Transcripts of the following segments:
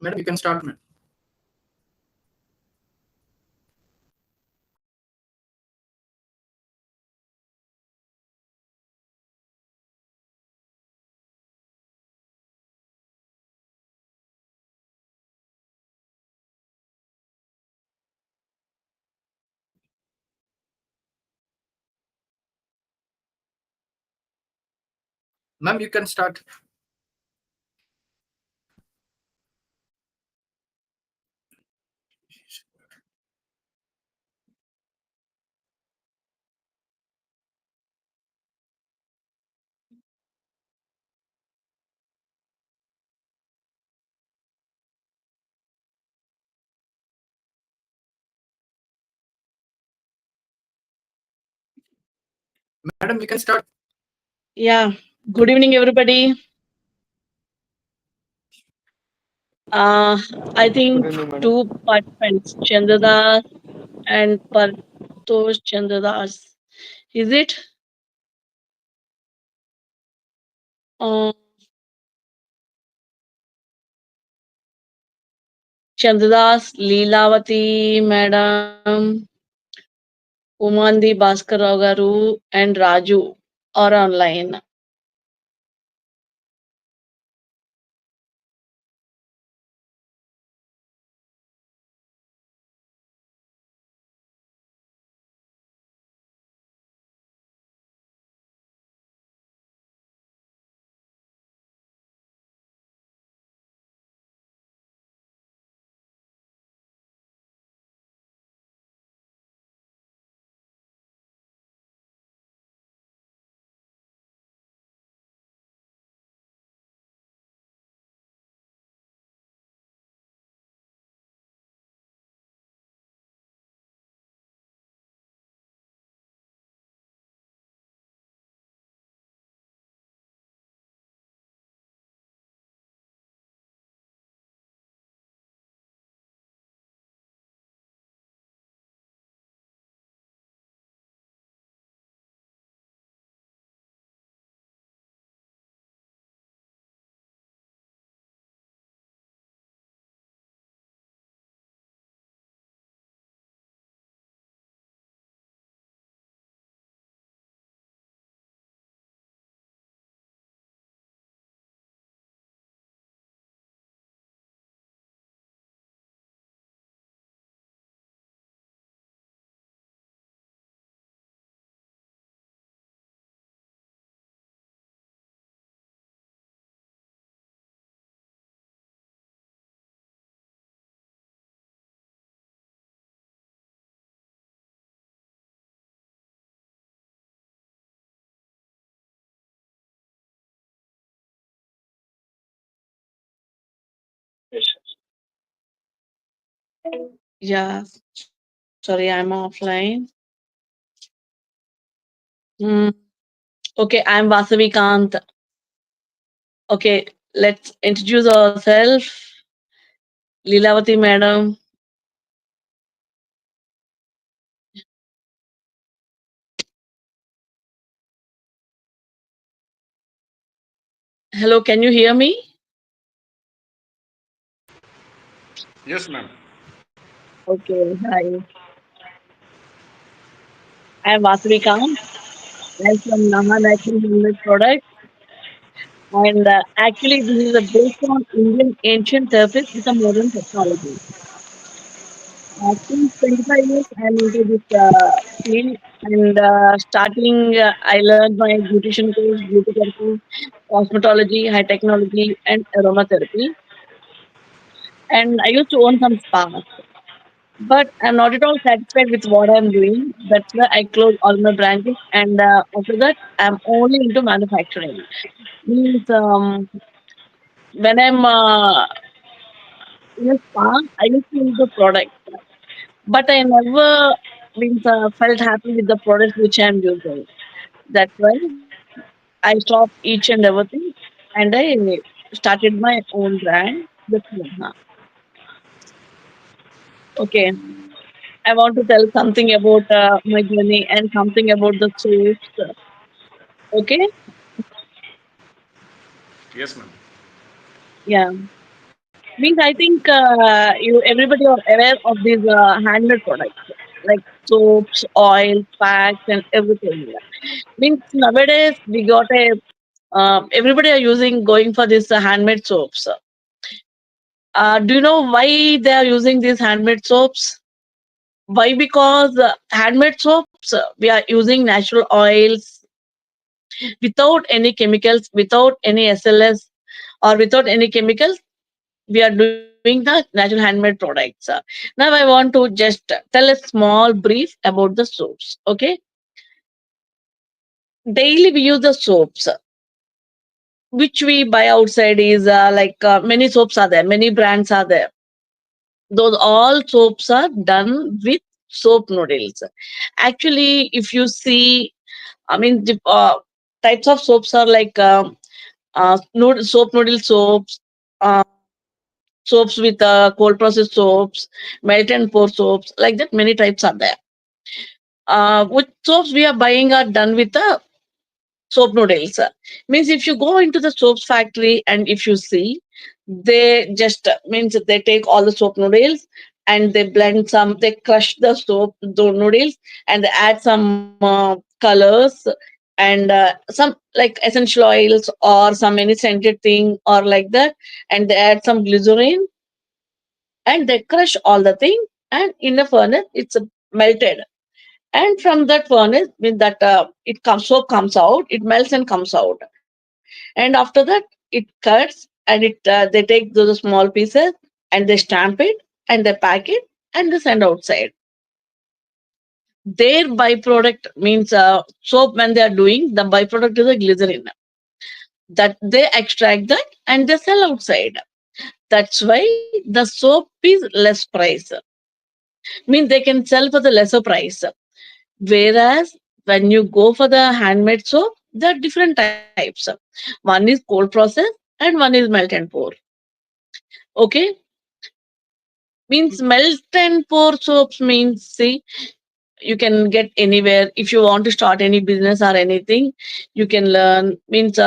Madam, you can start, madam. Ma'am, you can start. Madam, you can start. Yeah. Good evening, everybody. I think Good evening, madam. two participants, Chandradas and Partosh Chandradas. Is it? Uh, Chandradas, Leelavati, Madam, Umandi Bhaskar Garu, and Raju are online. Yeah. Sorry, I'm offline. Hmm. Okay, I'm Vasavi Kant. Okay, let's introduce ourselves. Leelavati, Madam. Hello, can you hear me? Yes, ma'am. Okay, hi. I'm Vasavi Kant. I'm from Nama Natural Handmade Products. And actually, this is a based on Indian ancient therapies with a modern technology. Since 25 years, I'm into this field. And starting, I learned my beautician course, beauty therapy, cosmetology, high technology, and aromatherapy. And I used to own some spas. But I'm not at all satisfied with what I'm doing. That's why I closed all my branches. And after that, I'm only into manufacturing. Means when I'm in a spa, I used to use the product, but I never means felt happy with the products which I'm using. That's why I stopped each and everything, and I started my own brand. That's why, okay. I want to tell something about my journey and something about the source. Okay, Yes, ma'am. yeah. Means I think you everybody are aware of these handmade products like soaps, oil, packs, and everything. Means nowadays we got a everybody are using going for these handmade soaps. Do you know why they are using these handmade soaps? Why? Because handmade soaps we are using natural oils without any chemicals, without any SLS, or without any chemicals. We are doing the natural handmade products. Now I want to just tell a small brief about the soaps. Okay, daily we use the soaps which we buy outside is many soaps are there, many brands are there. Those all soaps are done with soap noodles. Actually, if you see, I mean, the types of soaps are like soap noodle soaps, uh, soaps with cold processed soaps, melt and pour soaps, like that. Many types are there. Which soaps we are buying are done with the soap noodles. Means if you go into the soaps factory and if you see, they just means they take all the soap noodles and they blend some, they crush the soap the noodles and they add some colors and some like essential oils or some any scented thing or like that, and they add some glycerin and they crush all the thing, and in the furnace it's melted, and from that furnace when that it comes soap comes out, it melts and comes out, and after that it cuts and they take those small pieces and they stamp it and they pack it and they send outside. Their byproduct means soap, when they are doing the byproduct is a glycerin that they extract that and they sell outside. That's why the soap is less price, means they can sell for the lesser price. Whereas when you go for the handmade soap, there are different types. One is cold process and one is melt and pour. Okay, means melt and pour soaps means, see, you can get anywhere. If you want to start any business or anything, you can learn. Means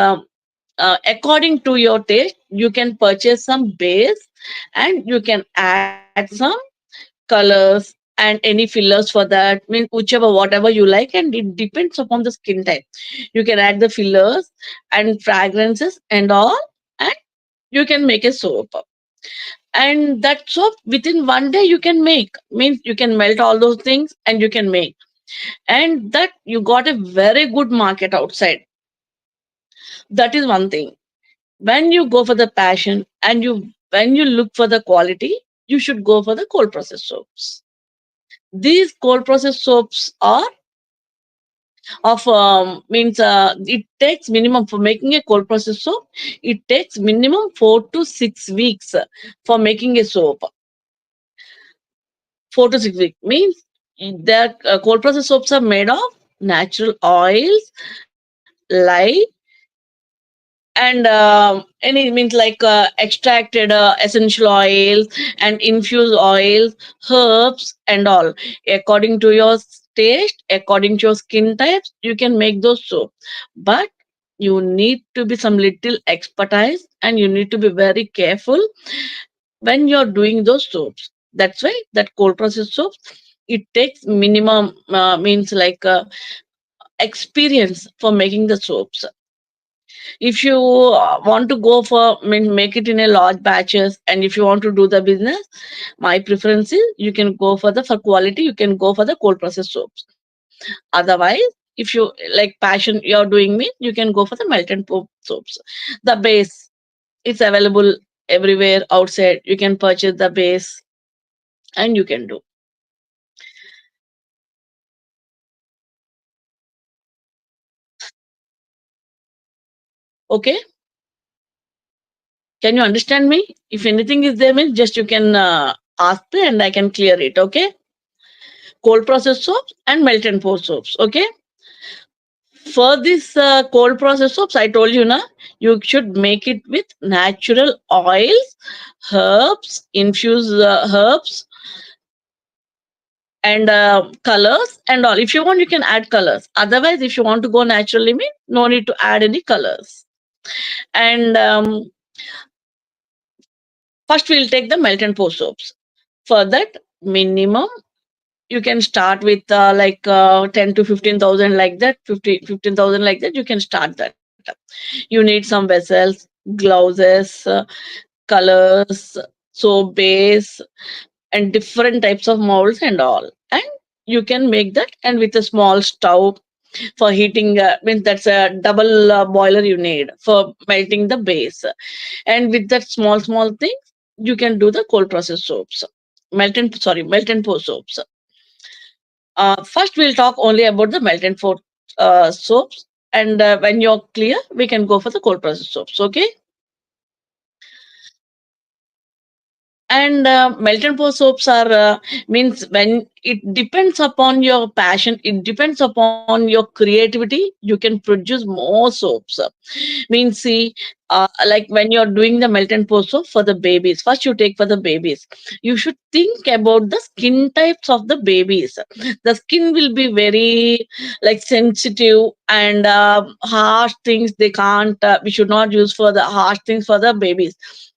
according to your taste, you can purchase some base and you can add some colors and any fillers for that, means whichever whatever you like, and it depends upon the skin type. You can add the fillers and fragrances and all, and you can make a soap. And that soap within one day you can make, means you can melt all those things and you can make, and that you got a very good market outside. That is one thing. When you go for the passion and you when you look for the quality, you should go for the cold process soaps. These cold process soaps are of means it takes minimum for making a cold process soap. It takes minimum 4 to 6 weeks for making a soap. 4 to 6 weeks means that cold process soaps are made of natural oils, lye, and any means like extracted essential oils and infused oils, herbs, and all. According to your taste, according to your skin types, you can make those soap. But you need to be some little expertise and you need to be very careful when you're doing those soaps. That's why that cold process soaps, it takes minimum means like experience for making the soaps. If you want to go for make it in a large batches, and if you want to do the business, my preference is you can go for the for quality, you can go for the cold process soaps. Otherwise, if you like passion you're doing me, you can go for the melt and pour soaps. The base, it's available everywhere outside. You can purchase the base and you can do. Okay, can you understand me? If anything is there, means just you can ask me and I can clear it. Okay, cold process soaps and melt and pour soaps. Okay, for this cold process soaps, I told you na, you should make it with natural oils, herbs, infused herbs, and colors and all. If you want, you can add colors. Otherwise, if you want to go naturally, mean no need to add any colors. And First, we'll take the melt and pour soaps. For that, minimum you can start with 10 to 15,000 like that, 15,000 like that. You can start that. You need some vessels, glasses, colors, soap base, and different types of molds and all. And you can make that, and with a small stove for heating, means that's a double boiler you need for melting the base. And with that small thing, you can do the cold process soaps, melt and pour soaps. First, we'll talk only about the melt and pour soaps. And when you're clear, we can go for the cold process soaps. Okay. And melt and pour soaps are means when it depends upon your passion, it depends upon your creativity, you can produce more soaps. Means see, like when you're doing the melt and pour soap for the babies, first you take for the babies, you should think about the skin types of the babies. The skin will be very like sensitive, and harsh things they can't, we should not use for the harsh things for the babies.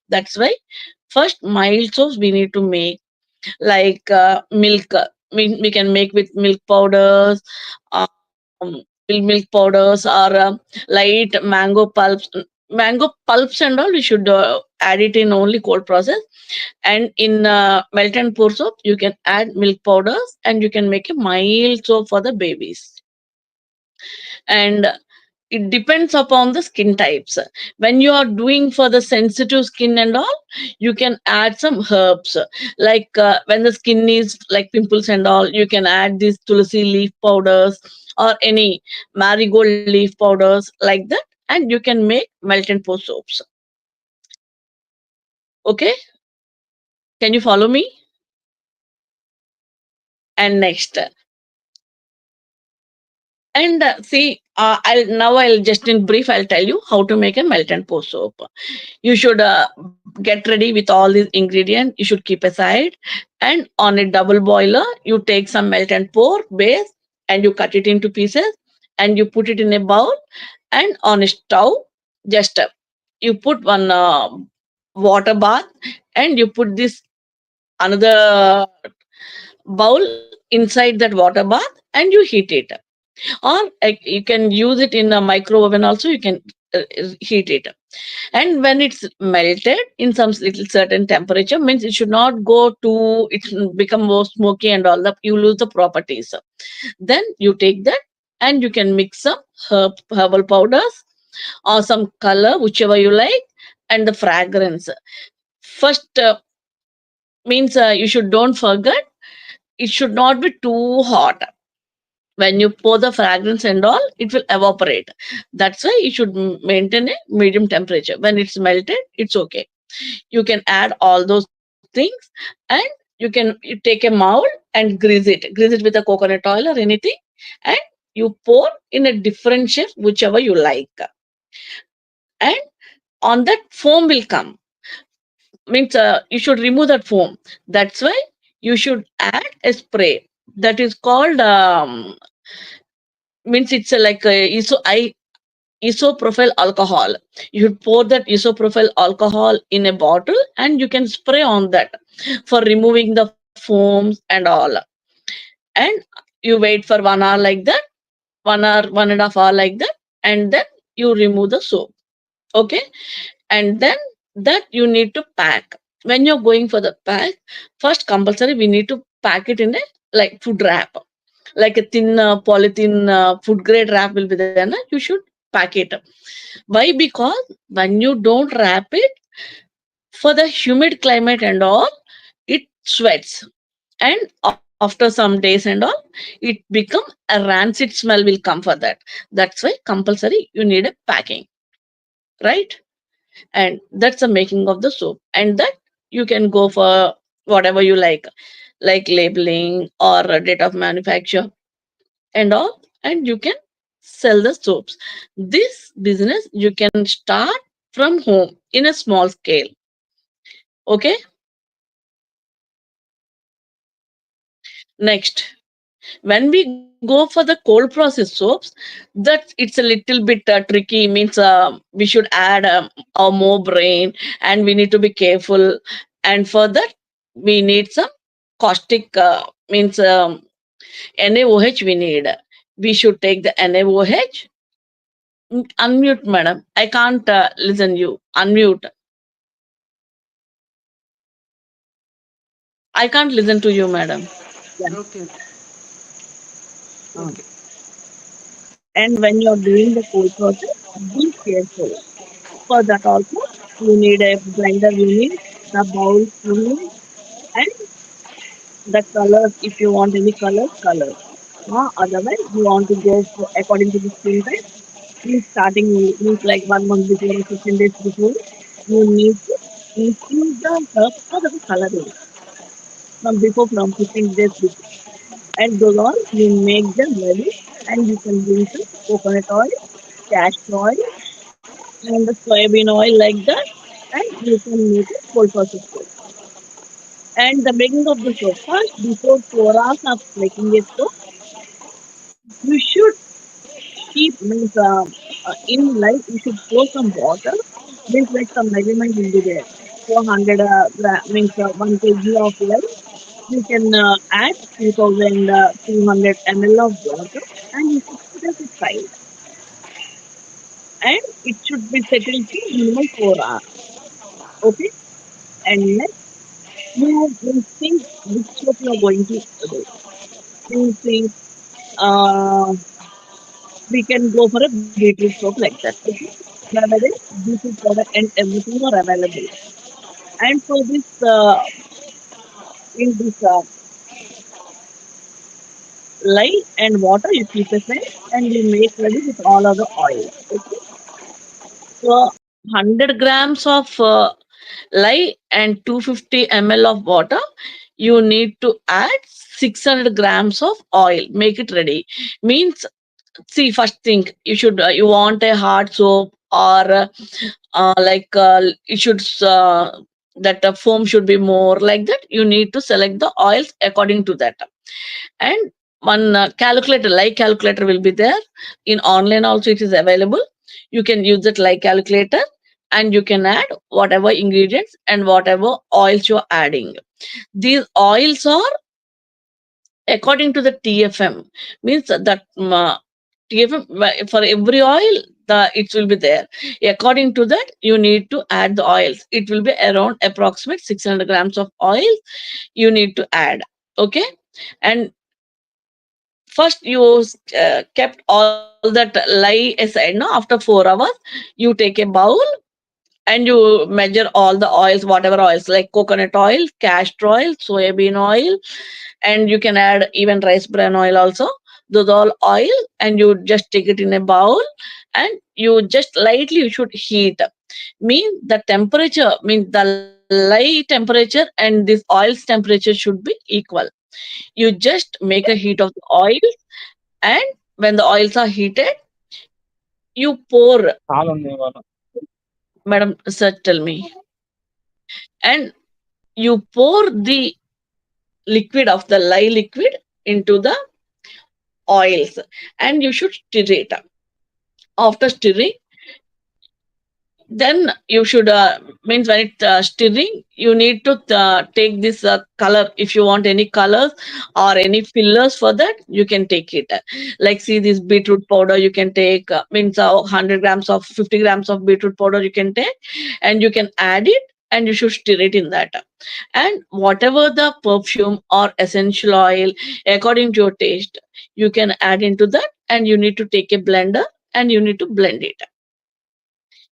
That's why first mild soaps we need to make, like milk. We can make with milk powders, um, milk powders, or light mango pulps. Mango pulps and all, we should add it in only cold process. And in melt and pour soap, you can add milk powders, and you can make a mild soap for the babies. And it depends upon the skin types. When you are doing for the sensitive skin and all, you can add some herbs, like when the skin is like pimples and all, you can add these tulsi leaf powders or any marigold leaf powders like that, and you can make melt and pour soaps. Okay, can you follow me? And next, and see, I'll just in brief, I'll tell you how to make a melt and pour soap. You should get ready with all these ingredients. You should keep aside, and on a double boiler, you take some melt and pour base, and you cut it into pieces, and you put it in a bowl. And on a stove, just you put one water bath, and you put this another bowl inside that water bath, and you heat it. Or you can use it in a micro oven also, you can heat it. And when it's melted in some little certain temperature, means it should not go to it become more smoky and all that, you lose the properties. Then you take that, and you can mix some herbal powders or some color whichever you like, and the fragrance. First, means you should don't forget, it should not be too hot. When you pour the fragrance and all, it will evaporate. That's why you should maintain a medium temperature. When it's melted, it's okay. You can add all those things, and you take a mold and grease it with a coconut oil or anything, and you pour in a different shape whichever you like. And on that foam will come, means you should remove that foam. That's why you should add a spray that is called means it's like isopropyl alcohol. You should pour that isopropyl alcohol in a bottle, and you can spray on that for removing the foams and all. And you wait for 1 hour like that, 1 hour, 1.5 hour like that, and then you remove the soap. Okay. And then that you need to pack. When you're going for the pack, first compulsory we need to pack it in a like food wrap, like a thin polythene food grade wrap will be there. You should pack it. Why? Because when you don't wrap it, for the humid climate and all, it sweats. And after some days and all, it become a rancid smell will come for that. That's why compulsory you need a packing, right? And that's the making of the soap. And that you can go for whatever you like labeling or a date of manufacture and all, and you can sell the soaps. This business you can start from home in a small scale. Okay. Next, When we go for the cold process soaps, that it's a little bit tricky. Means we should add our more brain, and we need to be careful. And for that, we need some caustic. Means NaOH. We need. We should take the NaOH. Unmute, madam. I can't listen you. Unmute. I can't listen to you, madam. Yeah. Okay. Uh, Okay. and when you're doing the cold process, be careful. For that also, you need a blender, you need the bowl, you need, and the colors. If you want any colors. Otherwise, you want to go for, according to the skin type. Means starting means like 1 month before or 15 days before, you need to infuse the herbs for the coloring from 15 days before. And those all you make them ready, and you can bring some coconut oil, castor oil, and the soybean oil like that, and you can make a cold process soap. And the making of the soap first, before 4 hours of making a soap, you should keep means in light. You should pour some water. Means like some measurement will be there. 400 means 1 kg of light. You can add 2,200 ml of water, and you should put it aside. And it should be settled to minimum 4 hours. Okay. And next, you will think which soap you are going to do. You think uh, we can go for a beetroot soap like that. Okay. Nowadays, beetroot powder and everything are available. And for this, in this lye and water, you keep aside and you make ready with all other oils. Okay. So 100 grams of lye and 250 ml of water, you need to add 600 grams of oil. Make it ready. Means, see, first thing you should you want a hard soap, or like it should that foam should be more like that. You need to select the oils according to that. And one calculator, like calculator will be there in online also. It is available. You can use that like calculator, and you can add whatever ingredients and whatever oils you're adding. These oils are according to the TFM. Means that TFM, for every oil, the it will be there. According to that, you need to add the oils. It will be around approximate 600 grams of oil you need to add. Okay. And first you kept all that lye aside. Now after 4 hours, you take a bowl, and you measure all the oils, whatever oils, like coconut oil, castor oil, soybean oil, and you can add even rice bran oil also. Those all oil, and you just take it in a bowl, and you just lightly you should heat. Mean the temperature, means the lye temperature and this oil's temperature should be equal. You just make a heat of the oil, and when the oils are heated, you pour. Madam, sir, tell me. And you pour the liquid of the lye liquid into the oils, and you should stir it. After stirring, then you should means when it stirring, you need to take this color. If you want any colors or any fillers for that, you can take it. Like, see, this beetroot powder you can take. Means 100 grams of 50 grams of beetroot powder you can take, and you can add it, and you should stir it in that. And whatever the perfume or essential oil according to your taste, you can add into that, and you need to take a blender, and you need to blend it.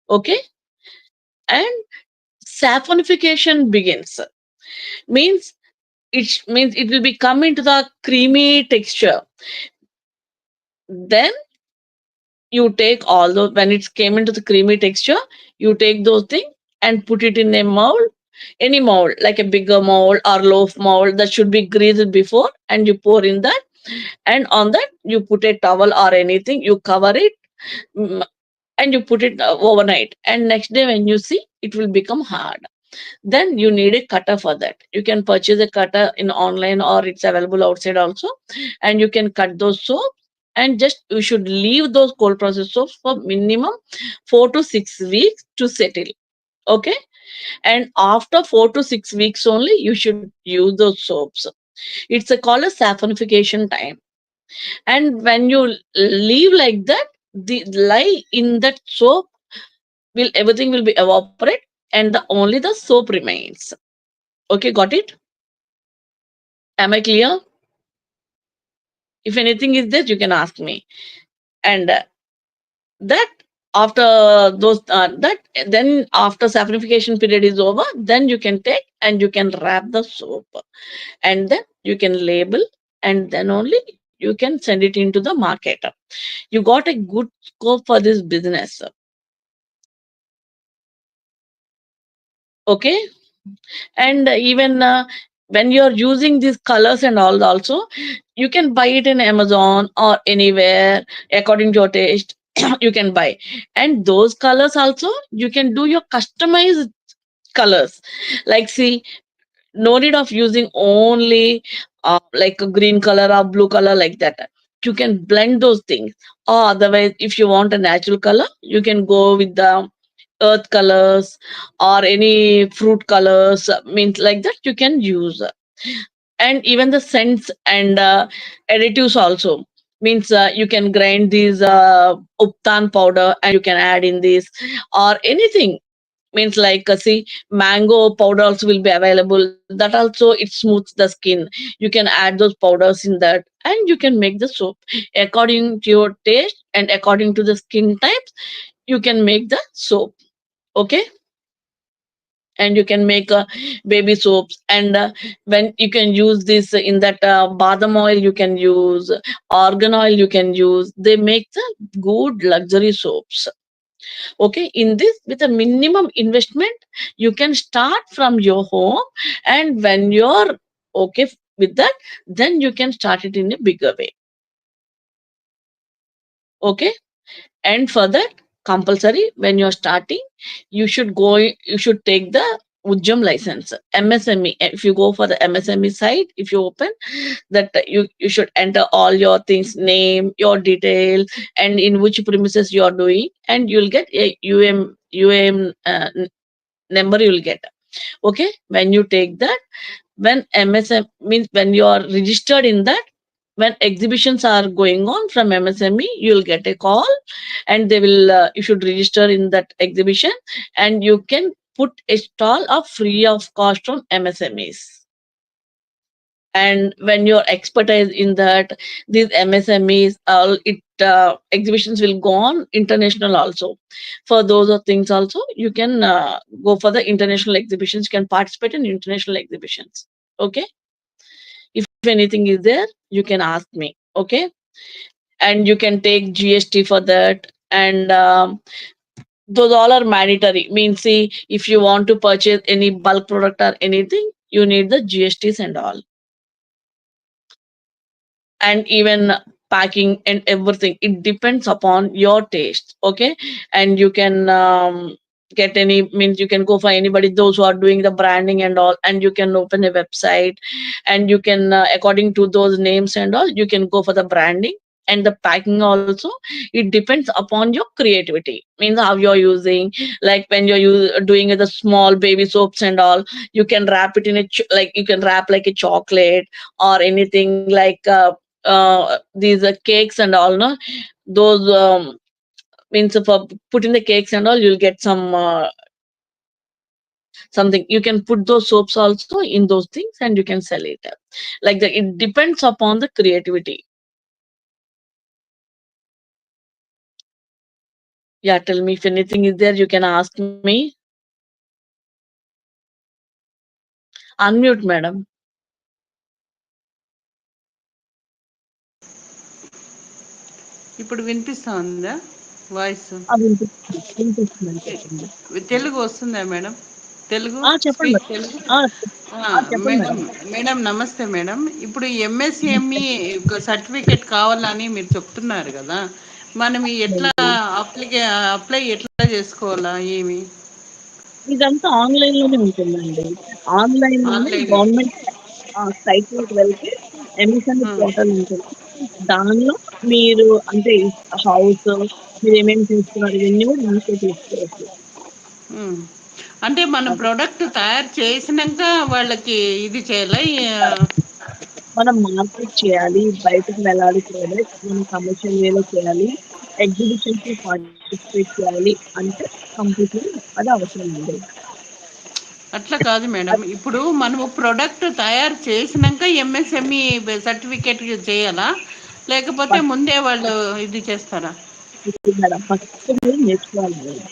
Okay. And saffronification begins. Means it will be come into the creamy texture. Then you take all those, when it came into the creamy texture, you take those things and put it in a mold. Any mold, like a bigger mold or loaf mold, that should be greased before, and you pour in that, and on that you put a towel or anything, you cover it, mm, and you put it overnight, and next day when you see, it will become hard. then you need a cutter for that. You can purchase a cutter in online or it's available outside also, and you can cut those soaps. And just you should leave those cold process soaps for minimum 4 to 6 weeks to settle. Okay, and after 4 to 6 weeks only you should use those soaps. It's a called a saffronification time. And when you leave like that, the lye in that soap will everything will be evaporate, and only the soap remains. Okay, got it? Am I clear? If anything is there, you can ask me. And that after those that then after saffronification period is over, then you can take and you can wrap the soap, and then you can label, and then only you can send it into the market. You got a good scope for this business. Okay, and even when you're using these colors and all also, you can buy it in Amazon or anywhere according to your taste. You can buy, and those colors also you can do your customized colors. Like, see, no need of using only like a green color or blue color like that. You can blend those things, or otherwise if you want a natural color you can go with the earth colors or any fruit colors, means like that you can use. And even the scents and additives also, means you can grind these uptan powder and you can add in this or anything. Means like see, mango powder also will be available, that also it smooths the skin. You can add those powders in that and you can make the soap according to your taste and according to the skin types. You can make the soap. Okay, and you can make baby soaps. And when you can use this in that badam oil you can use, organ oil you can use, they make the good luxury soaps. Okay, in this with a minimum investment you can start from your home, and when you're okay with that, then you can start it in a bigger way. Okay, and for that, compulsory when you're starting, you should take the Ujjam license, MSME. If you go for the MSME site, if you open that, you should enter all your things, name, your detail, and in which premises you are doing, and you'll get a number you'll get. Okay, when you take that, when MSM means when you are registered in that, when exhibitions are going on from MSME, you'll get a call, and they will you should register in that exhibition, and you can put a stall of free of cost on MSMEs. And when you're expertise in that, these MSMEs, all it exhibitions will go on international also. For those of things also, you can go for the international exhibitions. You can participate in international exhibitions. Okay, if anything is there, you can ask me. Okay, and you can take GST for that. And those all are mandatory. Means, see, if you want to purchase any bulk product or anything, you need the GSTs and all. And even packing and everything, it depends upon your taste. Okay, and you can get any, means you can go for anybody, those who are doing the branding and all, and you can open a website, and you can according to those names and all, you can go for the branding. And the packing also, it depends upon your creativity, means how you're using. Like when doing the small baby soaps and all, you can wrap it in a like you can wrap like a chocolate or anything like these cakes and all, no, those means for putting the cakes and all, you'll get some something. You can put those soaps also in those things and you can sell it. Like that, it depends upon the creativity. Yeah, tell me if anything is there, you can ask me. Unmute, madam. ఇప్పుడు వినిపిస్తుందా voice? వినిపిస్తుంది, చెప్పండి. తెలుగు వస్తుందా madam? Telugu చెప్పండి. Speak Telugu. చెప్పండి madam madam. Madam నమస్తే madam. ఇప్పుడు MSME certificate కావాలని మీరు చెప్తున్నారు కదా, మనం ఎట్లా అప్లై ఎట్లా చేసుకోవాలా ఏమి? ఇదంతా ఆన్‌లైన్‌లోనే ఉంటుందండి. ఆన్‌లైన్‌లోనే ఆన్లైన్ గవర్నమెంట్ సైట్‌లోకి వెళ్తే ఎంఎస్ఎంఈ పోర్టల్ ఉంటుంది. దానిలో మీరు అంటే హౌస్ మీరేమేమి చూస్తున్నారు ఇవన్నీ కూడా ఈజీగా చూసుకోవచ్చు. అంటే మన అది. ప్రోడక్ట్ తయారు చేసినాక వాళ్ళకి ఇది చేయాలా మనం మార్కెట్ చేయాలి, బయటకి వెళ్ళాలి ప్రోడక్ట్, మనం కమర్షియల్ వేలో చేయాలి, ఎగ్జిబిషన్స్‌లో పార్టిసిపేట్ చేయాలి అంటే కంప్లీట్‌లీ అది అవసరం అండి. అట్లా కాదు మేడం. అది ఇప్పుడు మనము ప్రొడక్ట్ తయారు చేసినాక ఎంఎస్ఎంఈ సర్టిఫికేట్ చేయాలా, లేకపోతే ఫస్ట్ ముందే వాళ్ళు ఇది చేస్తారా? మేడం ఫస్ట్ మీరు నేర్చుకోవాలి మేడం.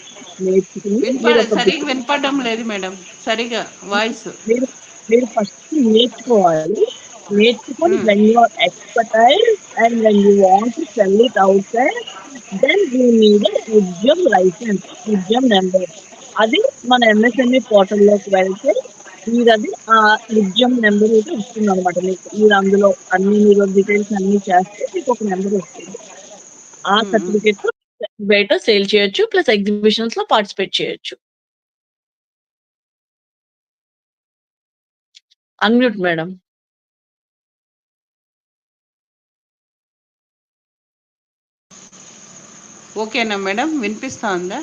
నేర్చుకుని మీరు ఒక సరిగ్గా వినపడడం లేదు మేడం, సరిగా వాయిస్. మీరు మీరు ఫస్ట్ నేర్చుకోవాలి. నేర్చుకొని when you are expertise and when you want to sell it outside then you need a Udyam license, Udyam number. అది మన ఎంఎస్ఎంఈ పోర్టల్‌లోకి వెళ్తే మీరది ఉద్యమ్ నంబర్ అయితే వస్తుందనమాట మీకు. మీరు అందులో అన్ని మీరు డీటెయిల్స్ అన్నీ చేస్తే మీకొక నంబర్ వస్తుంది. ఆ సర్టిఫికేట్‌తో బయట సేల్ చేయొచ్చు. ప్లస్ ఎగ్జిబిషన్స్‌లో పార్టిసిపేట్ చేయొచ్చు. Unmute madam. ఓకేనా మేడం, వినిపిస్తా ఉందా?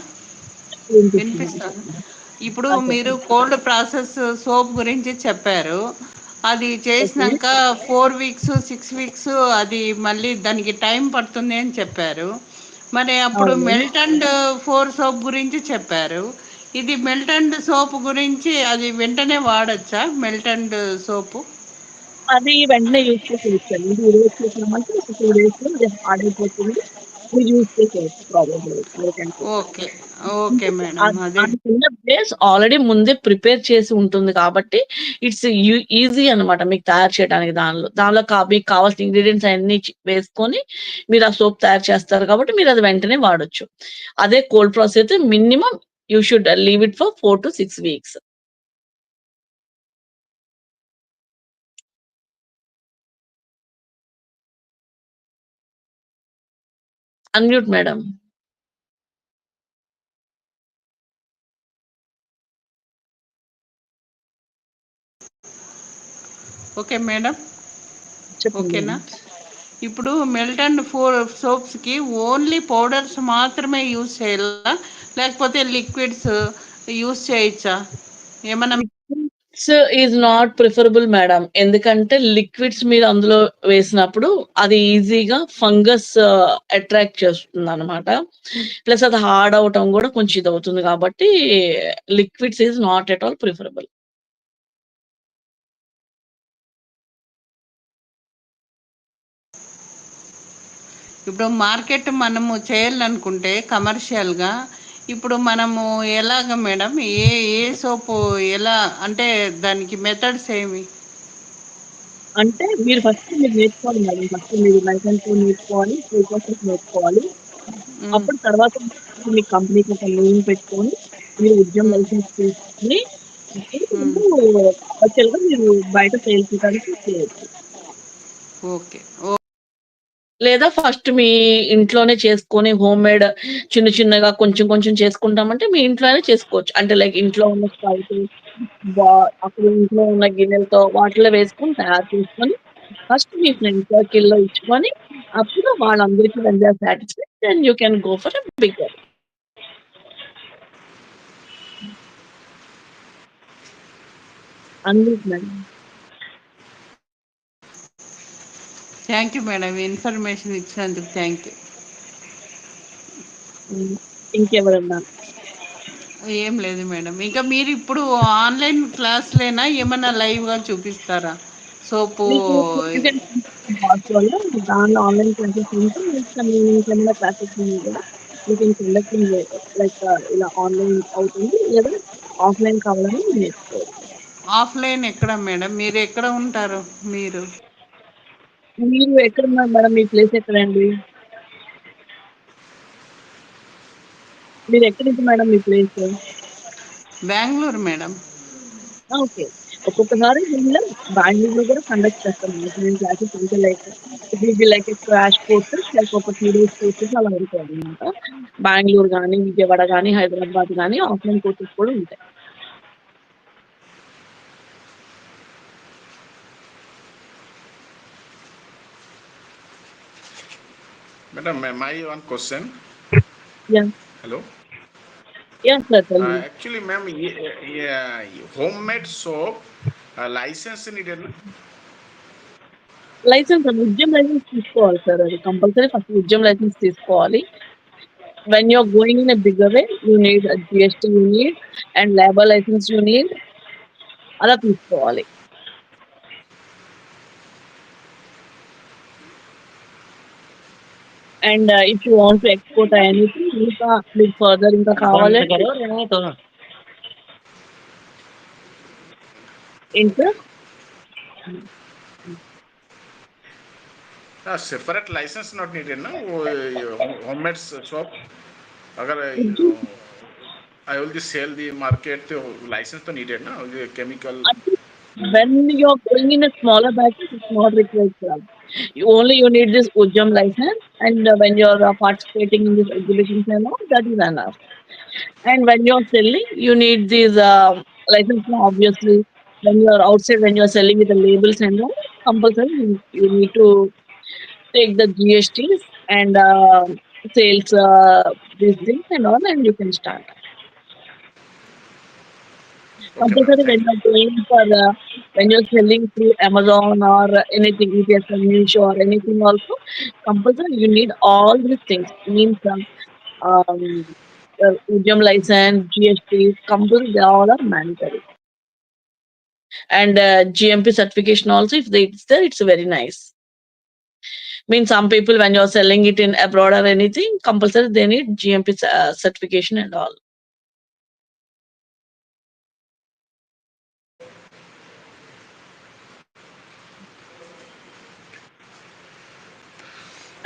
వినిపిస్తుంది. వినిపిస్తుంది. చెప్పండి. ఇప్పుడు మీరు చెప్పండి. కోల్డ్ ప్రాసెస్ సోప్ గురించి చెప్పారు. అది ఓకే. చేసినాక 4 వీక్స్ 6 వీక్స్ అది మళ్ళీ దానికి టైం పడుతుంది అని చెప్పారు. మరి అప్పుడు అవును. మెల్ట్ అండ్ ఫోర్ సోప్ గురించి చెప్పారు. ఇది మెల్ట్ అండ్ సోప్ గురించి అది వెంటనే వాడచ్చా మెల్ట్ అండ్ సోపు? అది వెంటనే యూజ్ చేసేయొచ్చండి. ఈరోజు చేసామంటే ఒక 2 డేస్‌లో అది పాడైపోతుంది. మీరు యూజ్ చేసేయొచ్చు. ప్రాబ్లమ్ లేదు. లేదంటే ఓకే. ఓకే అంటే మేడం. అదే. అందుకున్న బేస్ ఆల్రెడీ ముందే ప్రిపేర్ చేసి ఉంటుంది కాబట్టి ఇట్స్ ఈజీ అనమాట మీకు తయారు చేయడానికి దానిలో మీకు కావాల్సిన ఇంగ్రీడియెంట్స్ అయన్నీ వేసుకొని మీరు ఆ సోప్ తయారు చేస్తారు కాబట్టి మీరు అది వెంటనే వాడొచ్చు. అదే కోల్డ్ ప్రాసెస్ అయితే minimum you should leave it for 4-6 weeks. Unmute madam. Okay madam. చెప్పండి ఓకేనా? మేడం. ఇప్పుడు మెల్ట్ అండ్ ఫోర్ సోప్స్కి ఓన్లీ పౌడర్స్ మాత్రమే యూజ్ చేయాలా, లేకపోతే లిక్విడ్స్ యూజ్ చేయొచ్చా? ఏమన్నా? Liquids is not preferable madam. ఎందుకంటే లిక్విడ్స్ మీరు అందులో వేసినప్పుడు అది ఈజీగా ఫంగస్ అట్రాక్ట్ చేస్తుందనమాట. ప్లస్ అది హార్డ్ అవ్వటం గూడా కొంచెం ఇదవుతుంది కాబట్టి liquids is not at all preferable. ఇప్పుడు మార్కెట్ మనము చేయాలనుకుంటే కమర్షియల్గా, ఇప్పుడు మనము ఎలాగ మేడం, ఏ ఏ సోపు ఎలా, అంటే దానికి మెథడ్స్ ఏమి? అంటే మీరు నేర్చుకోవాలి మేడం. ఫస్ట్ మీరు లైసెన్స్ నేర్చుకోవాలి. ఫుల్ ప్రాసెస్ నేర్చుకోవాలి. ఉమ్, అప్పుడు తర్వాత మీ కంపెనీకి ఒక నేమ్ పెట్టుకొని, మీరు ఉద్యమ్ ఉమ్, లైసెన్స్ తీసుకొని, అప్పుడు ఉమ్. మీరు కమర్షియల్‌గా మీరు బయట సేల్ చేయడానికి చేయొచ్చు. ఓకే. లేదా ఫస్ట్ మీ ఇంట్లోనే చేసుకొని హోమ్‌మేడ్ చిన్న చిన్నగా కొంచెం కొంచెం చేసుకుంటామంటే మీ ఇంట్లోనే చేసుకోవచ్చు. అంటే లైక్ ఇంట్లో ఉన్న స్టవ్‌తో బా అప్పుడు ఇంట్లో ఉన్న గిన్నెలతో వాటిలో వేసుకొని తయారు చేసుకొని ఫస్ట్ మీ ఫ్రెండ్ సర్కిల్‌లో ఇచ్చుకొని అప్పుడు వాళ్ళందరికీ when they are satisfied then you can go for a bigger. అందుకు madam. Thank you madam, information ఇచ్చినందుకు థ్యాంక్ యూ. హ్మ్. ఇంకెవరన్నా ఏం లేదు మేడం. ఇంకా మీరు ఇప్పుడు ఆన్లైన్ క్లాస్‌లేనా, ఏమన్నా లైవ్‌గా చూపిస్తారా? సోపు మీకు యూ కెన్ వాట్సాప్‌లో దానిలో ఆన్‌లైన్ క్లాసెస్ ఉంటే మీకేమైనా క్లాసెస్ ఉన్నా కూడా యూ కెన్ కండక్టింగ్ లైక్ ఇలా ఆన్‌లైన్ అవుతుంది. లేదా ఆఫ్‌లైన్ కావాలన్నా మీరు నేర్చుకోవచ్చు. ఆఫ్‌లైన్ ఎక్కడ మేడం? మీరు ఎక్కడ ఉంటారు మీరు? మీరు ఎక్కడున్నారు మేడం? మీ ప్లేస్ ఎక్కడండి? మీరెక్కడి నుంచి మేడం మీ ప్లేసు? బెంగుళూరు మేడం. ఓకే. ఒక్కొక్కసారి మేము బెంగుళూరులో కూడా కండక్ట్ చేస్తాం ఆఫ్‌లైన్ క్లాసెస్ అంటే like it will be like a crash courses like ఒక 2 డేస్ కోర్సెస్ అలా ఉంటాయన్నమాట. బెంగుళూరు గానీ, విజయవాడ గానీ, హైదరాబాద్ గానీ ఆఫ్‌లైన్ కోర్సెస్ కూడా ఉంటాయి. Madam, my one question. Yeah. Hello. Yes, sir. Tell me. Actually, ma'am, yeah, homemade soap license needed. Na? License, ఉద్యమ license తీసుకోవాలి సార్. అది కంపల్సరీ ఫస్ట్ ఉద్యమ license తీసుకోవాలి. When you're going in a bigger way, you need a GST, you need, and labor license you need. అలా తీసుకోవాలి. And if you want to export anything, ఇంకా మీకు further ఇంకా కావాలంటే ఏంటి sir? Separate license not needed. Na? Homemade soap. अगर I will just sell the market license to needed na the chemical. When you're going in a smaller batches, it's not required, sir. You need this Ujjam license, and when you're participating in these exhibitions and all, that is enough. And when you're selling, you need these license. Now, obviously, when you're outside, when you're selling with the labels and all, compulsory you need to take the GSTs and sales these things and all, and you can start. Okay, madam. Compulsory when Thank you. you're going for when you're selling through Amazon or anything, EPS or Meesho or anything also, compulsory you need all these things. Means Udyam license, GST, compulsory they all are mandatory. And GMP certification also, if it's there, it's very nice. Means some people when you're selling it in abroad or anything, compulsory they need GMP certification and all.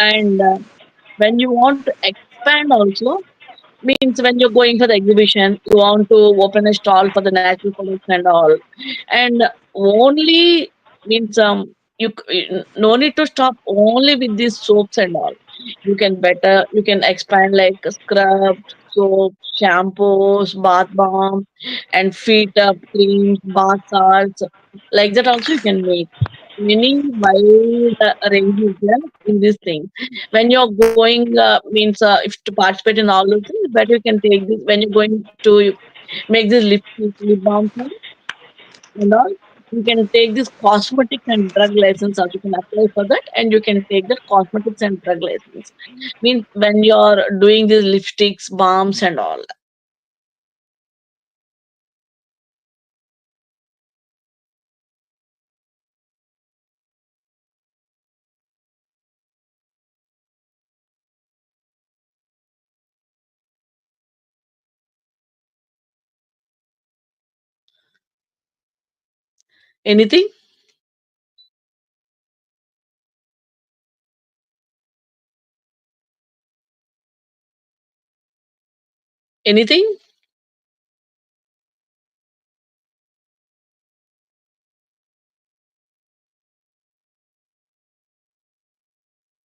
And when you want to expand also, means when you're going for the exhibition, you want to open a stall for the natural products and all, and only means no need to stop only with these soaps and all. You can expand like scrubs, soap, shampoos, bath bomb, and feet up creams, bath salts, like that also you can make. Many wide range is there in this thing. When you're going means if to participate in all those things, but you can take this when you're going to make this lip balm and all. You can take this cosmetics and drug license also. You can apply for that, and you can take the cosmetics and drug license. Means when you're doing these lipsticks, balms, and all. Anything? Anything?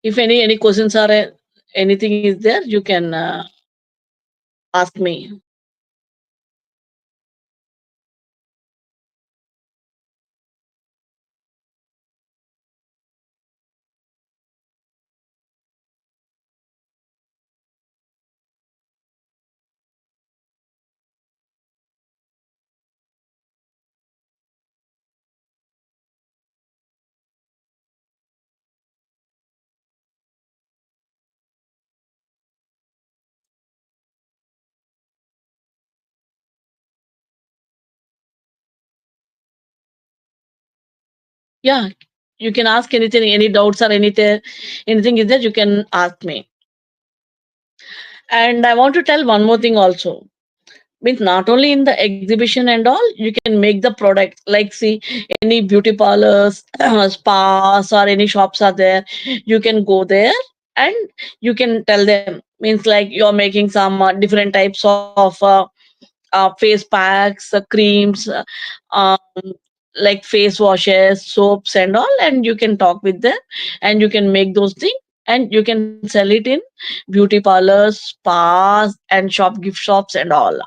If any questions are anything is there, you can ask me. Yeah, you can ask anything, any doubts or anything is there, you can ask me. And I want to tell one more thing also. Means not only in the exhibition and all, you can make the product. Like see, any beauty parlors, spas, or any shops are there. You can go there and you can tell them. Means like you're making some different types of face packs, creams, um, like face washes, soaps, and all, and you can talk with them, and you can make those things, and you can sell it in beauty parlors, spas, and gift shops, and all.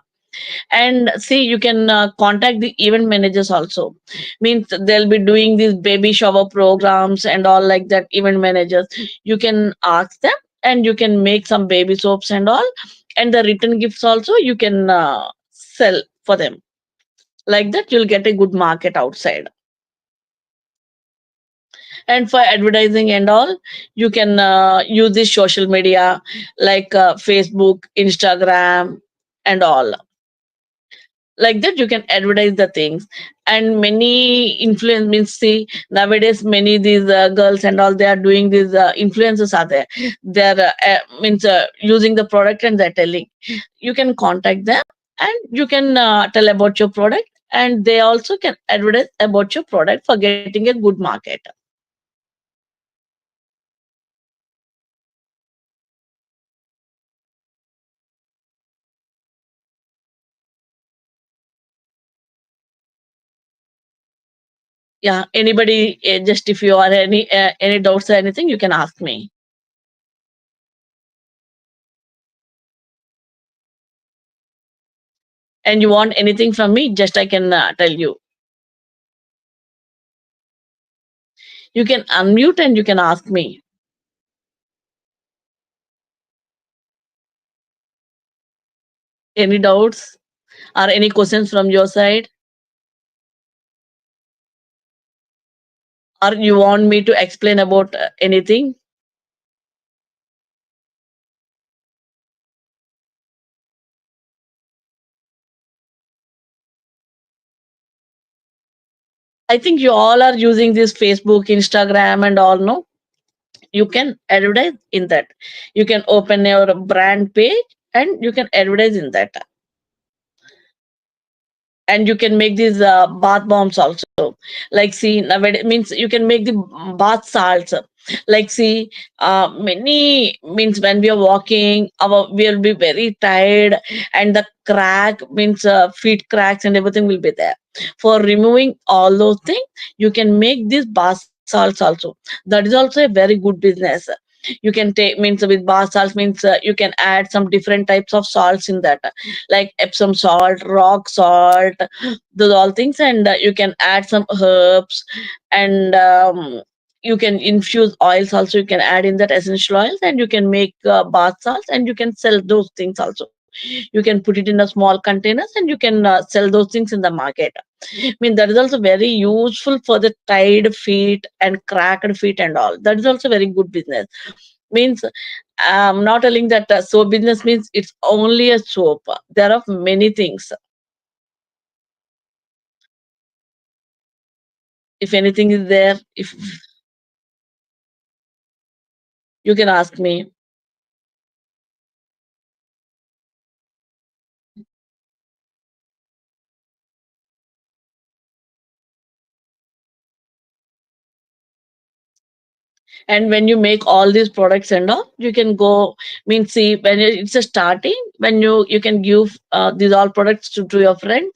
And see, you can contact the event managers also. Means they'll be doing these baby shower programs and all, like that. Event managers, you can ask them, and you can make some baby soaps and all, and the return gifts also you can sell for them. Like that you'll get a good market outside. And for advertising and all, you can use this social media like Facebook, Instagram, and all. Like that you can advertise the things. And many influence means, see, nowadays many these girls and all, they are doing these influencers are there. They're means using the product and they're telling. You can contact them and you can tell about your product, and they also can advertise about your product for getting a good market. Yeah, anybody, just if you are any doubts or anything, you can ask me. And you want anything from me, just I can tell you. You can unmute and you can ask me. Any doubts or any questions from your side? Or you want me to explain about anything? I think you all are using this Facebook, Instagram, and all, no? You can advertise in that. You can open your brand page and you can advertise in that. And you can make these bath bombs also. Like, see, nowadays means you can make the bath salts. Like, see, many means when we are walking, our we'll be very tired, and the crack means feet cracks and everything will be there. For removing all those things, you can make these bath salts also. That is also a very good business. You can take means with bath salts means you can add some different types of salts in that, like Epsom salt, rock salt, those all things, and you can add some herbs, and you can infuse oils also. You can add in that essential oils, and you can make bath salts, and you can sell those things also. You can put it in a small containers and you can sell those things in the market. I mean, that is also very useful for the tired feet and cracked feet and all. That is also very good business. Means I'm not telling that soap business means it's only a soap. There are many things. If anything is there, if you can ask me. And when you make all these products and all, you can go, means, see, when it's a starting, when you can give these all products to your friend,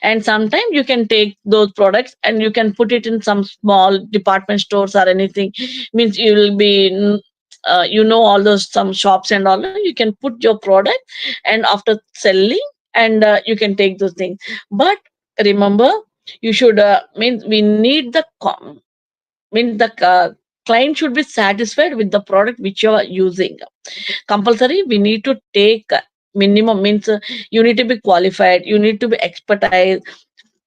and sometimes you can take those products and you can put it in some small department stores or anything. Means you will be all those some shops and all, you can put your product, and after selling, and you can take those things. But remember, you should means we need the means the client should be satisfied with the product which you are using. Compulsory we need to take minimum, means you need to be qualified, you need to be expertise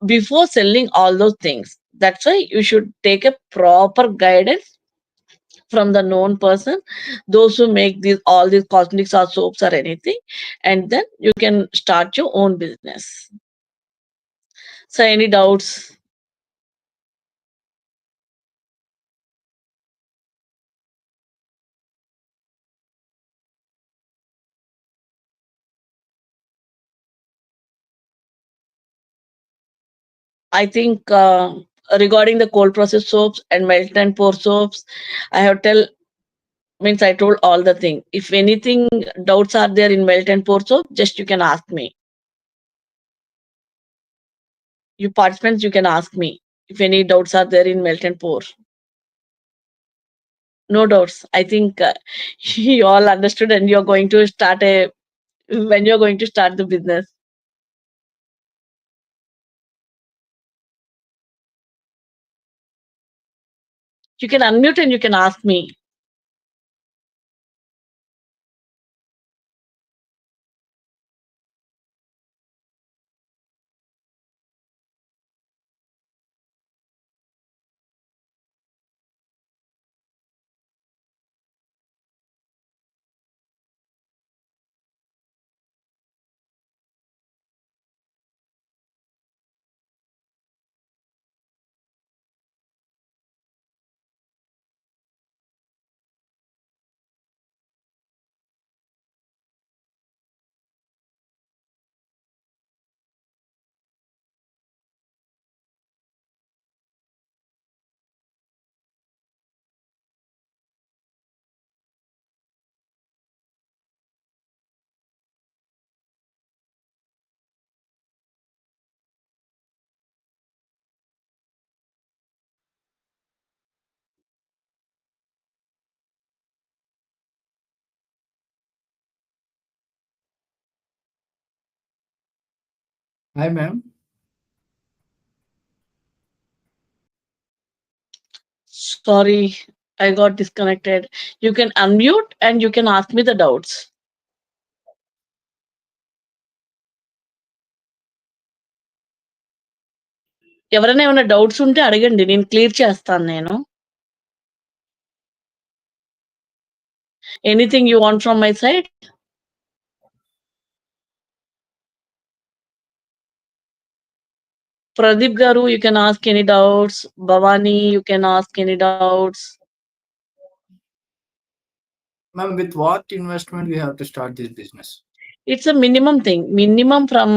before selling all those things. That's why you should take a proper guidance from the known person, those who make these all these cosmetics or soaps or anything, and then you can start your own business. So any doubts? I think regarding the cold process soaps and melt and pour soaps, I have tell means I told all the thing. If anything doubts are there in melt and pour soap, just you can ask me. You participants, you can ask me if any doubts are there in melt and pour. No doubts. I think you all understood, and you're going to start a when you're going to start the business. You can unmute and you can ask me. Hi, ma'am. Sorry, I got disconnected. You can unmute and you can ask me the doubts. ఎవరైనా ఏమైనా doubts ఉంటే అడగండి, నేను clear చేస్తాను నేను. Anything you want from my side? Pradeep garu, you can ask any doubts. Bhavani, you can ask any doubts. Ma'am, with what investment we have to start this business? It's a minimum thing. Minimum from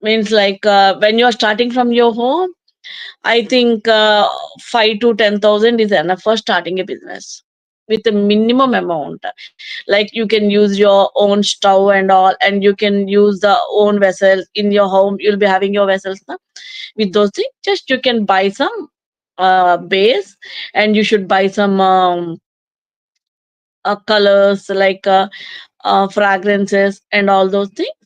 means like when you are starting from your home, I think 5 to 10,000 is enough for starting a business with a minimum amount. Like you can use your own stove and all, and you can use the own vessels in your home. You'll be having your vessels na? With those things. Just you can buy some base, and you should buy some colors like fragrances and all those things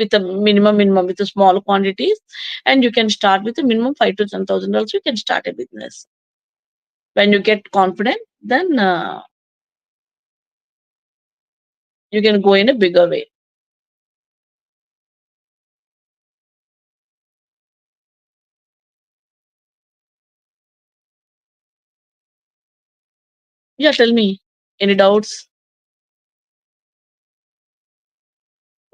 with a minimum with a small quantities, and you can start with a minimum 5 to 10,000. Also, you can start a business. When you get confident, then you can go in a bigger way. Yeah, tell me. Any doubts?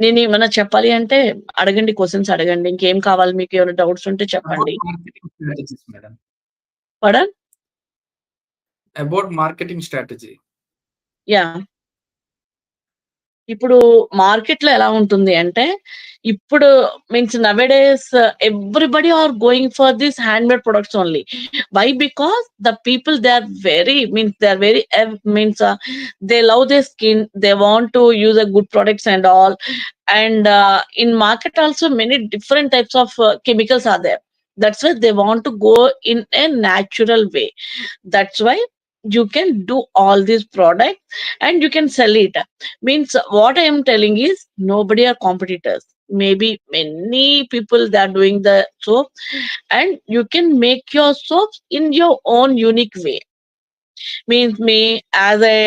నేను ఏమైనా చెప్పాలి అంటే అడగండి, questions అడగండి. ఇంకేం కావాలి మీకు? ఏమైనా డౌట్స్ ఉంటే About చెప్పండి. marketing strategies, madam. Pardon? About marketing strategy. Yeah. ఇప్పుడు మార్కెట్‌లో ఎలా ఉంటుంది అంటే, ఇప్పుడు means nowadays everybody are going for these handmade products only. Why? Because the people, they are very means they love their skin. They want to use a good products and all. And in market also many different types of chemicals are there. That's why they want to go in a natural way. That's why you can do all these products and you can sell it. Means what I am telling is nobody are competitors. Maybe many people that are doing the soap, and you can make your soaps in your own unique way. Means me, as I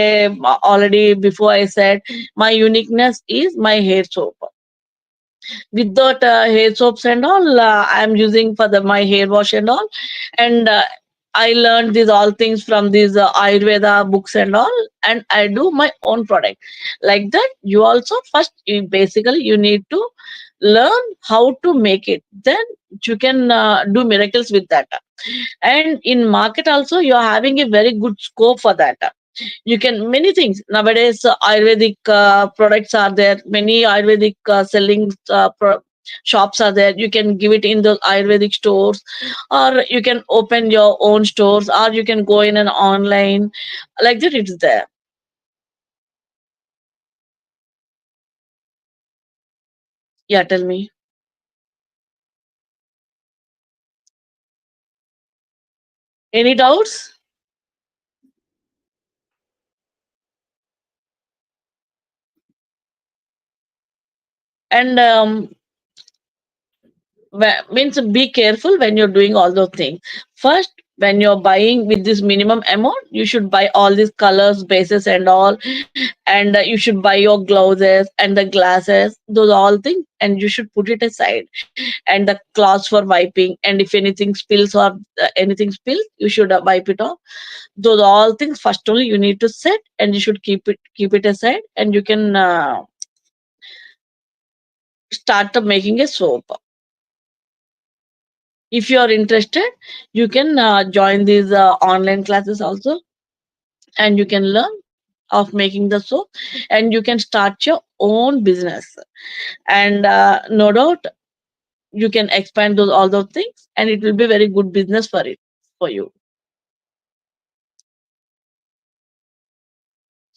already before I said, my uniqueness is my hair soap. Without hair soaps and all, I'm using for my hair wash and all. And I learned these all things from these Ayurveda books and all, and I do my own product. Like that, you also first, basically, you need to learn how to make it. Then you can do miracles with that. And in market also, you're having a very good scope for that. You can many things nowadays. Ayurvedic products are there. Many Ayurvedic selling shops are there. You can give it in the Ayurvedic stores, or you can open your own stores, or you can go in an online. Like that, it's there. Yeah, tell me. Any doubts? And means be careful when you're doing all those things. First, when you're buying with this minimum amount, you should buy all these colors, bases, and all. And you should buy your gloves and the glasses, those all things, and you should put it aside. And the cloths for wiping, and if anything spills or anything spills, you should wipe it off. Those all things first only you need to set, and you should keep it aside, and you can start making a soap. If you are interested, you can join these online classes also, and you can learn of making the soap, and you can start your own business. And no doubt you can expand all those things, and it will be very good business for you.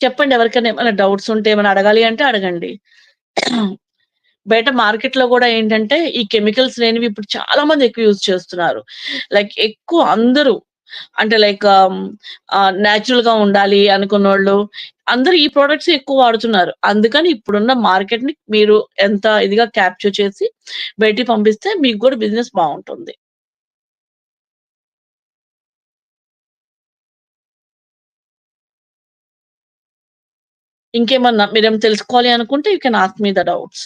చెప్పండి, ఎవరికైనా ఏమైనా doubts ఉంటే, ఏమైనా అడగాలి అంటే అడగండి. బయట మార్కెట్‌లో గూడా ఏంటంటే, ఈ కెమికల్స్ లేనివి ఇప్పుడు చాలా మంది ఎక్కువ యూజ్ చేస్తున్నారు. లైక్ ఎక్కువ అందరూ అంటే లైక్ న్యాచురల్‌గా ఉండాలి అనుకున్నోళ్ళు అందరూ ఈ ప్రొడక్ట్సే ఎక్కువ వాడుతున్నారు. అందుకని ఇప్పుడున్న మార్కెట్‌ని మీరు ఎంత ఇదిగా క్యాప్చర్ చేసి బయటికి పంపిస్తే మీకు గూడా బిజినెస్ బావుంటుంది. ఇంకేమన్నా మీరేమైనా తెలుసుకోవాలి అనుకుంటే you can ask me the doubts.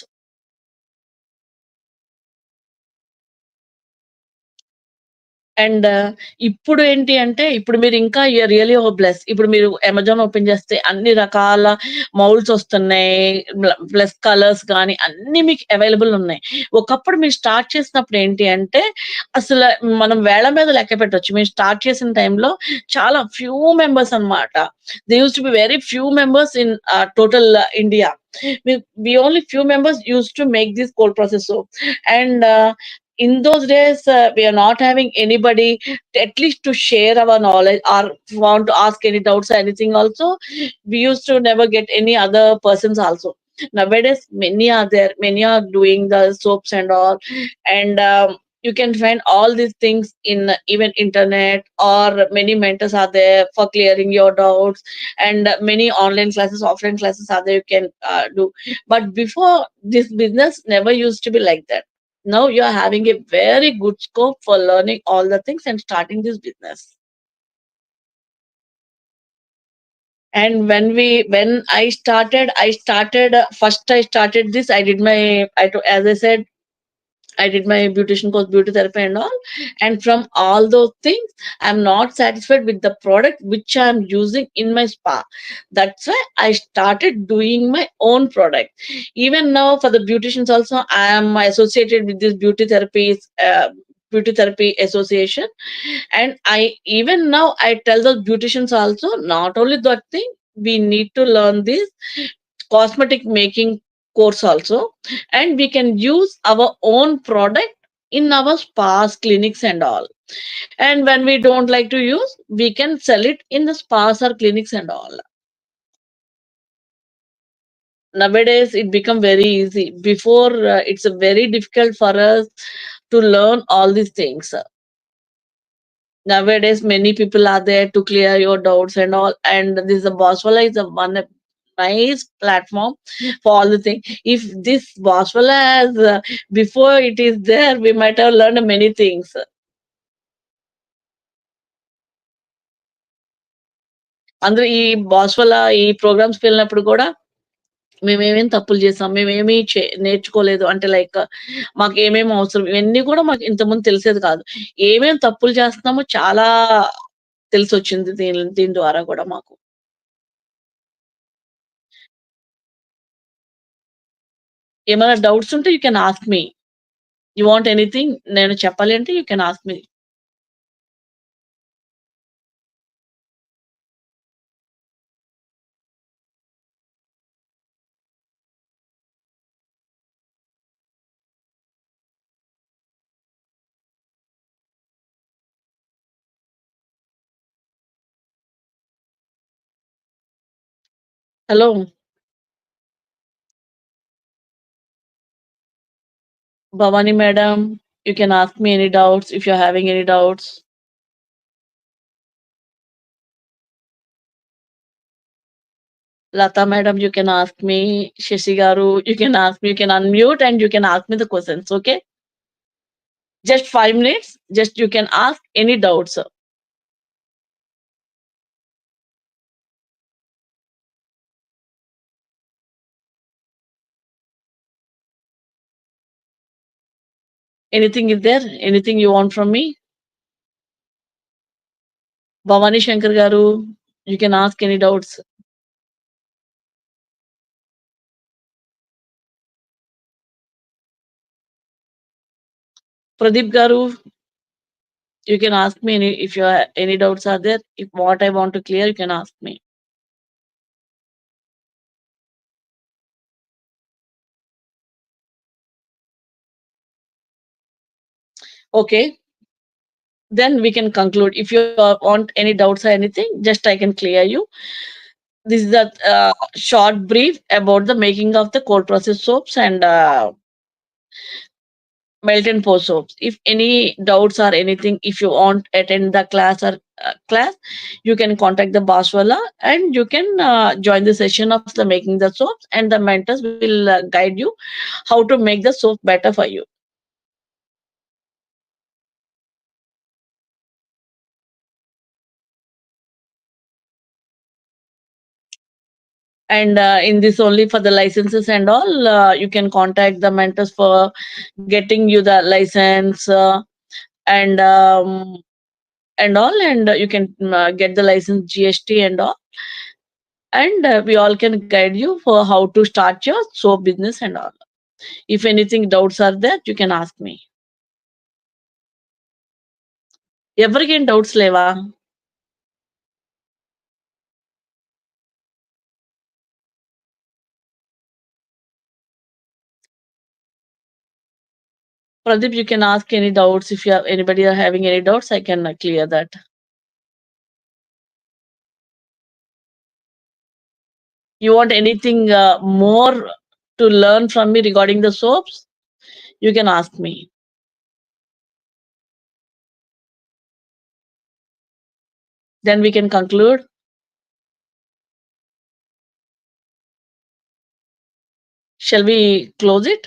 And ఇప్పుడు ఏంటి అంటే, ఇప్పుడు మీరు ఇంకా రియల్లీ బ్లెస్. ఇప్పుడు మీరు అమెజాన్ ఓపెన్ చేస్తే అన్ని రకాల మౌల్డ్స్ వస్తున్నాయి. ప్లస్ కలర్స్ గాని అన్నీ మీకు అవైలబుల్ ఉన్నాయి. ఒకప్పుడు మీరు స్టార్ట్ చేసినప్పుడు ఏంటి అంటే, అసల మనం వేళ్ళ మీద లెక్క పెట్టొచ్చు. మేము స్టార్ట్ చేసిన టైంలో చాలా ఫ్యూ మెంబర్స్ అన్నమాట. They used to be very few members in total India. We only few members used to make this cold process soap. And in those days, we are not having anybody at least to share our knowledge or want to ask any doubts or anything also. We used to never get any other persons also. Nowadays many are there, many are doing the soaps and all. And you can find all these things in even internet, or many mentors are there for clearing your doubts. And many online classes, offline classes are there, you can do. But before, this business never used to be like that. Now you are having a very good scope for learning all the things and starting this business. And when I started first, I started this. I did my, as I said, I did my beautician course, beauty therapy and all. And from all those things, I'm not satisfied with the product which I'm using in my spa. That's why I started doing my own product. Even now, for the beauticians also, I am associated with this beauty therapy association. And I even now I tell the beauticians also, not only that thing, we need to learn this cosmetic making course also, and we can use our own product in our spas, clinics and all. And when we don't like to use, we can sell it in the spas or clinics and all. Nowadays it become very easy. Before, it's very difficult for us to learn all these things. Nowadays many people are there to clear your doubts and all. And this Boswala is a one nice platform for all the things. If this Boswala has before it is there, we might have learned many things. అందరూ ఈ బాస్వల్ల ఈ ప్రోగ్రామ్స్‌కి వెళ్ళినప్పుడు కూడా మేమేమేం తప్పులు చేసాం, మేమేమి నేర్చుకోలేదు అంటే లైక్ మాకేమేమి అవసరం, ఇవన్నీ కూడా మాకు ఇంతకుముందు తెలిసేది కాదు. ఏమేం తప్పులు చేస్తున్నామో చాలా తెలిసొచ్చింది దీని ద్వారా కూడా మాకు. ఏమైనా డౌట్స్ ఉంటే you can ask me. You want anything నేను చెప్పాలి అంటే you can ask me. Hello! Bhavani madam, you can ask me any doubts if you're having any doubts. Lata madam, you can ask me. Shashi garu, you can ask me. You can unmute and you can ask me the questions, okay? Just 5 minutes. Just you can ask any doubts. Anything is there? Anything you want from me? Bhavani Shankar garu, you can ask any doubts. Pradeep garu, you can ask me if any doubts are there. If what I want to clear, you can ask me. Okay. Then we can conclude. If you want any doubts or anything, just I can clear you. This is a short brief about the making of the cold process soaps and melt and pour soaps. If any doubts or anything, if you want attend the class or class, you can contact the boss Wallah, and you can join the session of the making the soaps, and the mentors will guide you how to make the soap better for you. And in this only for the licenses and all, you can contact the mentors for getting you the license, and and all, and you can get the license, GST and all, and we all can guide you for how to start your soap business and all. If anything doubts are there, you can ask me. ఎవరికేం doubts లేవా? Pradeep, you can ask any doubts. If you have anybody are having any doubts, I can clear that. You want anything more to learn from me regarding the soaps? You can ask me. Then we can conclude. Shall we close it?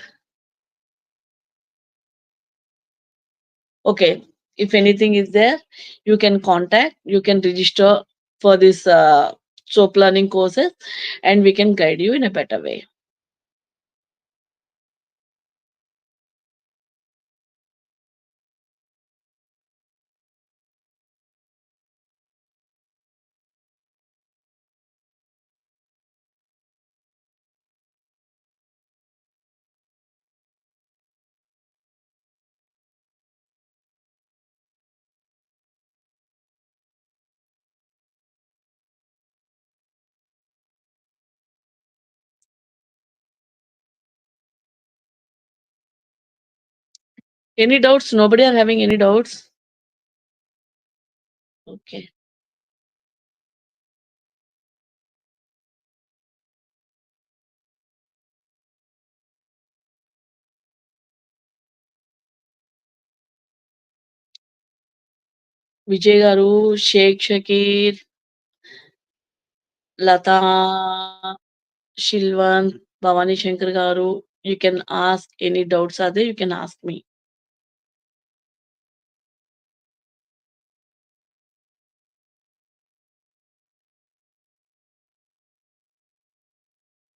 Okay. If anything is there, you can contact, you can register for this soap learning courses, and we can guide you in a better way. Any doubts? Nobody are having any doubts? Okay. Vijay Garu, Sheikh Shakir, Lata, Shilwan, Bhavani Shankar Garu, you can ask any doubts are there, you can ask me.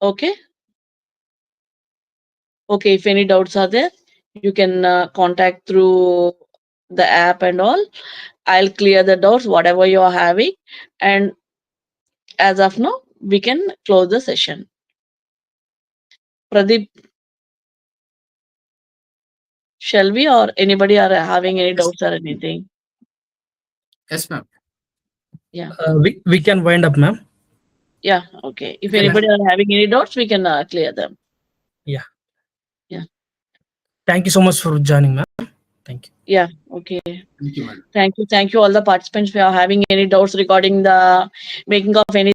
Okay. Okay, if any doubts are there, you can contact through the app and all. I'll clear the doubts, whatever you are having. And as of now, we can close the session. Pradeep, shall we, or anybody are having any doubts or anything? Yes, ma'am. Yeah. We can wind up, ma'am. Yeah. Okay. If Okay, anybody are having any doubts, we can clear them. Yeah. Yeah. Thank you so much for joining, ma'am. Thank you. Yeah. Okay. Thank you, madam. Thank you. Thank you, all the participants. If you are having any doubts regarding the making of any